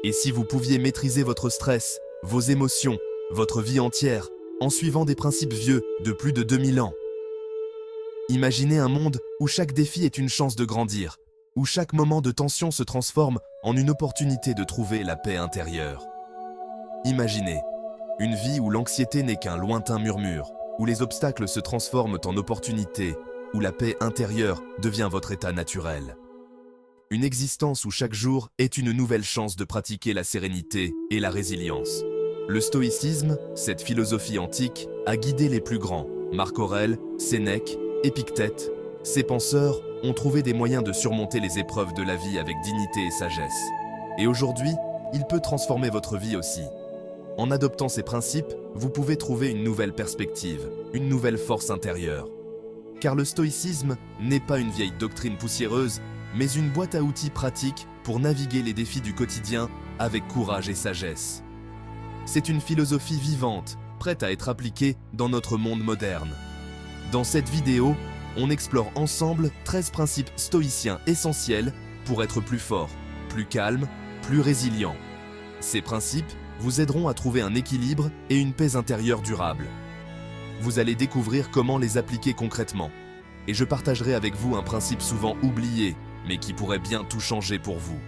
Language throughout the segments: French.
Et si vous pouviez maîtriser votre stress, vos émotions, votre vie entière, en suivant des principes vieux de plus de 2000 ans? Imaginez un monde où chaque défi est une chance de grandir, où chaque moment de tension se transforme en une opportunité de trouver la paix intérieure. Imaginez une vie où l'anxiété n'est qu'un lointain murmure, où les obstacles se transforment en opportunités, où la paix intérieure devient votre état naturel. Une existence où chaque jour est une nouvelle chance de pratiquer la sérénité et la résilience. Le stoïcisme, cette philosophie antique, a guidé les plus grands, Marc Aurèle, Sénèque, Épictète. Ces penseurs ont trouvé des moyens de surmonter les épreuves de la vie avec dignité et sagesse. Et aujourd'hui, il peut transformer votre vie aussi. En adoptant ces principes, vous pouvez trouver une nouvelle perspective, une nouvelle force intérieure. Car le stoïcisme n'est pas une vieille doctrine poussiéreuse, mais une boîte à outils pratique pour naviguer les défis du quotidien avec courage et sagesse. C'est une philosophie vivante, prête à être appliquée dans notre monde moderne. Dans cette vidéo, on explore ensemble 13 principes stoïciens essentiels pour être plus fort, plus calme, plus résilient. Ces principes vous aideront à trouver un équilibre et une paix intérieure durable. Vous allez découvrir comment les appliquer concrètement. Et je partagerai avec vous un principe souvent oublié, mais qui pourrait bien tout changer pour vous.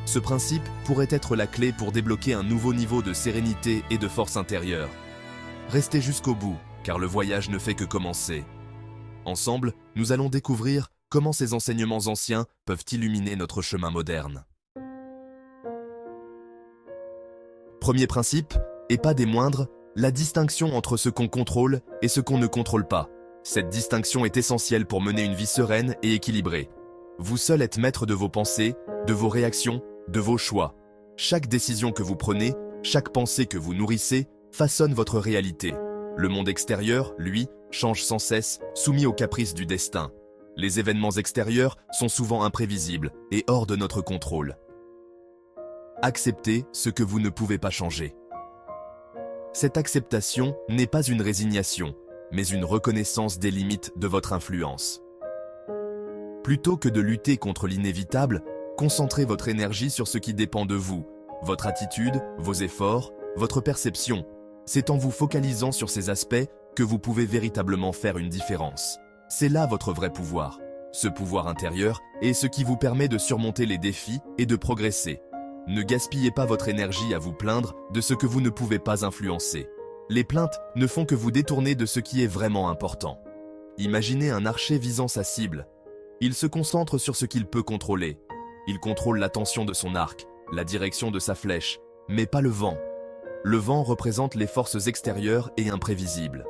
Ce principe pourrait être la clé pour débloquer un nouveau niveau de sérénité et de force intérieure. Restez jusqu'au bout, car le voyage ne fait que commencer. Ensemble, nous allons découvrir comment ces enseignements anciens peuvent illuminer notre chemin moderne. Premier principe, et pas des moindres, la distinction entre ce qu'on contrôle et ce qu'on ne contrôle pas. Cette distinction est essentielle pour mener une vie sereine et équilibrée. Vous seul êtes maître de vos pensées, de vos réactions, de vos choix. Chaque décision que vous prenez, chaque pensée que vous nourrissez, façonne votre réalité. Le monde extérieur, lui, change sans cesse, soumis aux caprices du destin. Les événements extérieurs sont souvent imprévisibles et hors de notre contrôle. Acceptez ce que vous ne pouvez pas changer. Cette acceptation n'est pas une résignation, mais une reconnaissance des limites de votre influence. Plutôt que de lutter contre l'inévitable, concentrez votre énergie sur ce qui dépend de vous, votre attitude, vos efforts, votre perception. C'est en vous focalisant sur ces aspects que vous pouvez véritablement faire une différence. C'est là votre vrai pouvoir. Ce pouvoir intérieur est ce qui vous permet de surmonter les défis et de progresser. Ne gaspillez pas votre énergie à vous plaindre de ce que vous ne pouvez pas influencer. Les plaintes ne font que vous détourner de ce qui est vraiment important. Imaginez un archer visant sa cible. Il se concentre sur ce qu'il peut contrôler. Il contrôle la tension de son arc, la direction de sa flèche, mais pas le vent. Le vent représente les forces extérieures et imprévisibles.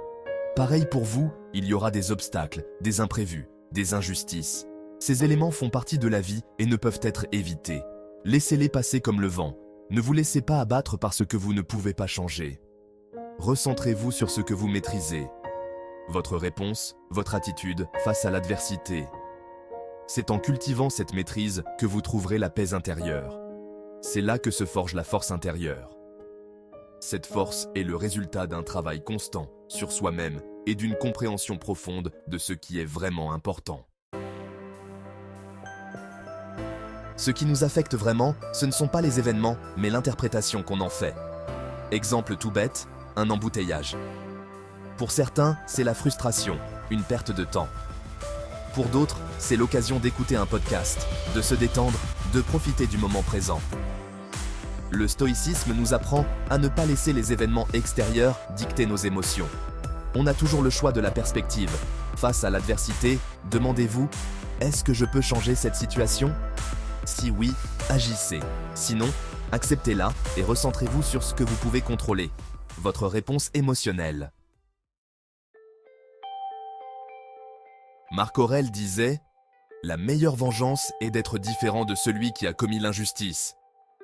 Pareil pour vous, il y aura des obstacles, des imprévus, des injustices. Ces éléments font partie de la vie et ne peuvent être évités. Laissez-les passer comme le vent. Ne vous laissez pas abattre par ce que vous ne pouvez pas changer. Recentrez-vous sur ce que vous maîtrisez. Votre réponse, votre attitude face à l'adversité. C'est en cultivant cette maîtrise que vous trouverez la paix intérieure. C'est là que se forge la force intérieure. Cette force est le résultat d'un travail constant sur soi-même et d'une compréhension profonde de ce qui est vraiment important. Ce qui nous affecte vraiment, ce ne sont pas les événements, mais l'interprétation qu'on en fait. Exemple tout bête, un embouteillage. Pour certains, c'est la frustration, une perte de temps. Pour d'autres, c'est l'occasion d'écouter un podcast, de se détendre, de profiter du moment présent. Le stoïcisme nous apprend à ne pas laisser les événements extérieurs dicter nos émotions. On a toujours le choix de la perspective. Face à l'adversité, demandez-vous « Est-ce que je peux changer cette situation ?» Si oui, agissez. Sinon, acceptez-la et recentrez-vous sur ce que vous pouvez contrôler. Votre réponse émotionnelle. Marc Aurèle disait « La meilleure vengeance est d'être différent de celui qui a commis l'injustice. »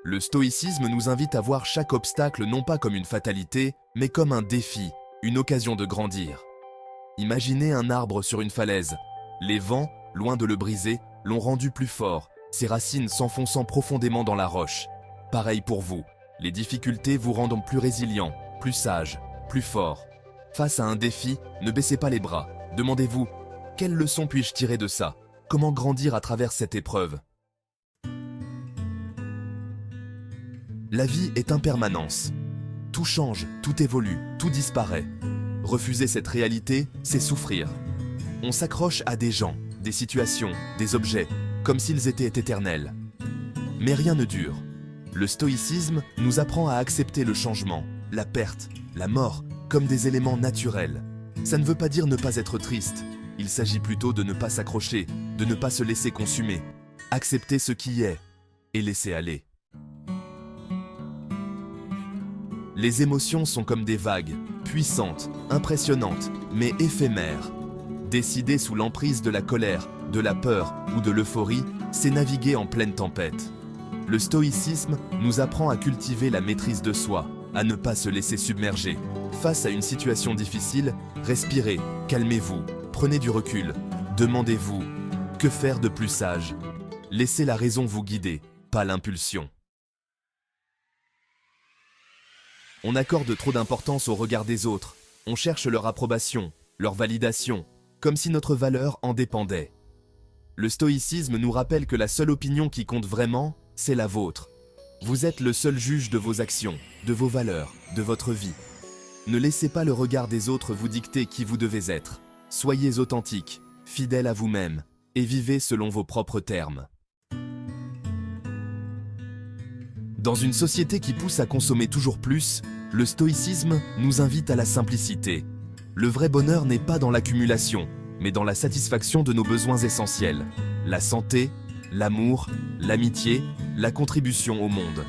Le stoïcisme nous invite à voir chaque obstacle non pas comme une fatalité, mais comme un défi, une occasion de grandir. Imaginez un arbre sur une falaise. Les vents, loin de le briser, l'ont rendu plus fort, ses racines s'enfonçant profondément dans la roche. Pareil pour vous, les difficultés vous rendent plus résilient, plus sage, plus fort. Face à un défi, ne baissez pas les bras. Demandez-vous, quelle leçon puis-je tirer de ça? Comment grandir à travers cette épreuve? La vie est impermanence. Tout change, tout évolue, tout disparaît. Refuser cette réalité, c'est souffrir. On s'accroche à des gens, des situations, des objets, comme s'ils étaient éternels. Mais rien ne dure. Le stoïcisme nous apprend à accepter le changement, la perte, la mort, comme des éléments naturels. Ça ne veut pas dire ne pas être triste. Il s'agit plutôt de ne pas s'accrocher, de ne pas se laisser consumer. Accepter ce qui est et laisser aller. Les émotions sont comme des vagues, puissantes, impressionnantes, mais éphémères. Décider sous l'emprise de la colère, de la peur ou de l'euphorie, c'est naviguer en pleine tempête. Le stoïcisme nous apprend à cultiver la maîtrise de soi, à ne pas se laisser submerger. Face à une situation difficile, respirez, calmez-vous, prenez du recul, demandez-vous, que faire de plus sage? Laissez la raison vous guider, pas l'impulsion. On accorde trop d'importance au regard des autres, on cherche leur approbation, leur validation, comme si notre valeur en dépendait. Le stoïcisme nous rappelle que la seule opinion qui compte vraiment, c'est la vôtre. Vous êtes le seul juge de vos actions, de vos valeurs, de votre vie. Ne laissez pas le regard des autres vous dicter qui vous devez être. Soyez authentique, fidèle à vous-même, et vivez selon vos propres termes. Dans une société qui pousse à consommer toujours plus, le stoïcisme nous invite à la simplicité. Le vrai bonheur n'est pas dans l'accumulation, mais dans la satisfaction de nos besoins essentiels. La santé, l'amour, l'amitié, la contribution au monde.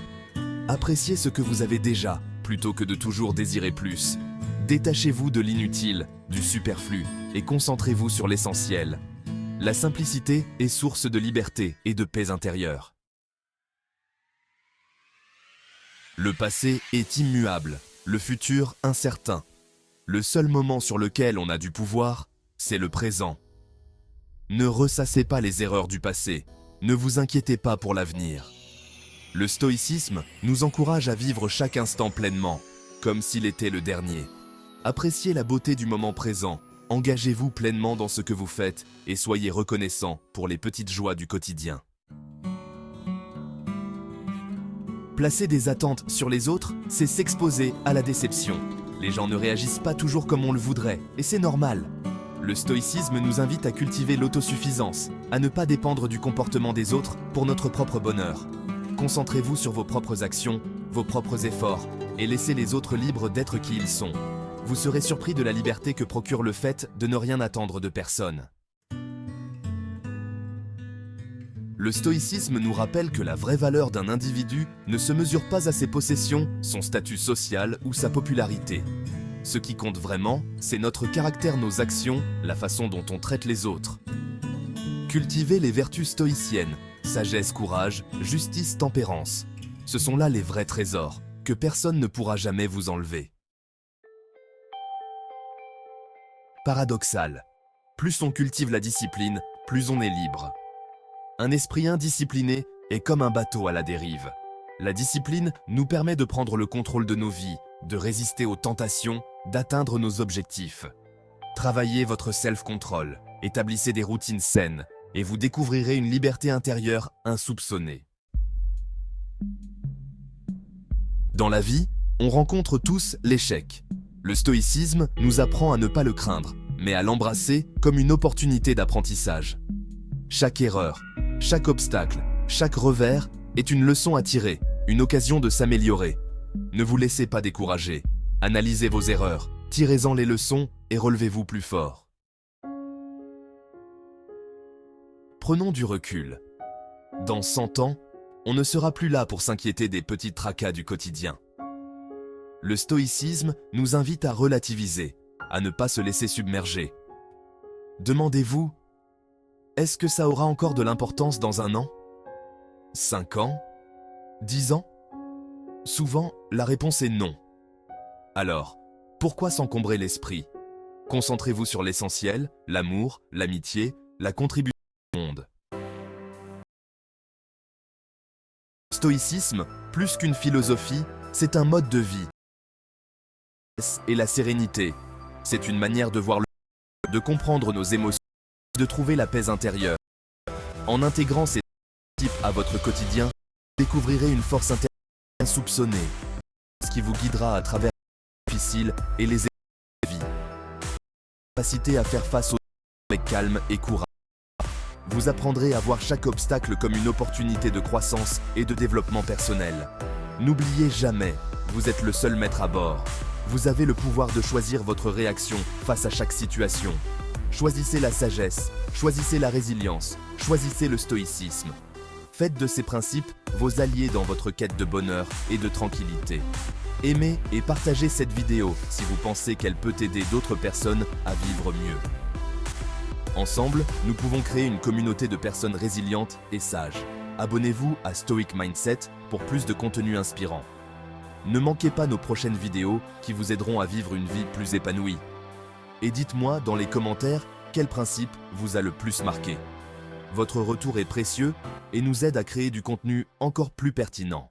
Appréciez ce que vous avez déjà, plutôt que de toujours désirer plus. Détachez-vous de l'inutile, du superflu, et concentrez-vous sur l'essentiel. La simplicité est source de liberté et de paix intérieure. Le passé est immuable, le futur incertain. Le seul moment sur lequel on a du pouvoir, c'est le présent. Ne ressassez pas les erreurs du passé, ne vous inquiétez pas pour l'avenir. Le stoïcisme nous encourage à vivre chaque instant pleinement, comme s'il était le dernier. Appréciez la beauté du moment présent, engagez-vous pleinement dans ce que vous faites et soyez reconnaissant pour les petites joies du quotidien. Placer des attentes sur les autres, c'est s'exposer à la déception. Les gens ne réagissent pas toujours comme on le voudrait, et c'est normal. Le stoïcisme nous invite à cultiver l'autosuffisance, à ne pas dépendre du comportement des autres pour notre propre bonheur. Concentrez-vous sur vos propres actions, vos propres efforts, et laissez les autres libres d'être qui ils sont. Vous serez surpris de la liberté que procure le fait de ne rien attendre de personne. Le stoïcisme nous rappelle que la vraie valeur d'un individu ne se mesure pas à ses possessions, son statut social ou sa popularité. Ce qui compte vraiment, c'est notre caractère, nos actions, la façon dont on traite les autres. Cultivez les vertus stoïciennes, sagesse, courage, justice, tempérance. Ce sont là les vrais trésors, que personne ne pourra jamais vous enlever. Paradoxal. Plus on cultive la discipline, plus on est libre. Un esprit indiscipliné est comme un bateau à la dérive. La discipline nous permet de prendre le contrôle de nos vies, de résister aux tentations, d'atteindre nos objectifs. Travaillez votre self-control, établissez des routines saines, et vous découvrirez une liberté intérieure insoupçonnée. Dans la vie, on rencontre tous l'échec. Le stoïcisme nous apprend à ne pas le craindre, mais à l'embrasser comme une opportunité d'apprentissage. Chaque erreur, chaque obstacle, chaque revers est une leçon à tirer, une occasion de s'améliorer. Ne vous laissez pas décourager. Analysez vos erreurs, tirez-en les leçons et relevez-vous plus fort. Prenons du recul. Dans 100 ans, on ne sera plus là pour s'inquiéter des petits tracas du quotidien. Le stoïcisme nous invite à relativiser, à ne pas se laisser submerger. Demandez-vous, est-ce que ça aura encore de l'importance dans 1 an? 5 ans? 10 ans? Souvent, la réponse est non. Alors, pourquoi s'encombrer l'esprit? Concentrez-vous sur l'essentiel, l'amour, l'amitié, la contribution au monde. Le stoïcisme, plus qu'une philosophie, c'est un mode de vie. Et la sérénité, c'est une manière de voir le monde, de comprendre nos émotions, de trouver la paix intérieure. En intégrant ces principes à votre quotidien, vous découvrirez une force intérieure insoupçonné, ce qui vous guidera à travers les difficiles et les épreuves de la vie. Capacité à faire face aux avec calme et courage. Vous apprendrez à voir chaque obstacle comme une opportunité de croissance et de développement personnel. N'oubliez jamais, vous êtes le seul maître à bord. Vous avez le pouvoir de choisir votre réaction face à chaque situation. Choisissez la sagesse, choisissez la résilience, choisissez le stoïcisme. Faites de ces principes vos alliés dans votre quête de bonheur et de tranquillité. Aimez et partagez cette vidéo si vous pensez qu'elle peut aider d'autres personnes à vivre mieux. Ensemble, nous pouvons créer une communauté de personnes résilientes et sages. Abonnez-vous à Stoic Mindset pour plus de contenu inspirant. Ne manquez pas nos prochaines vidéos qui vous aideront à vivre une vie plus épanouie. Et dites-moi dans les commentaires quel principe vous a le plus marqué. Votre retour est précieux et nous aide à créer du contenu encore plus pertinent.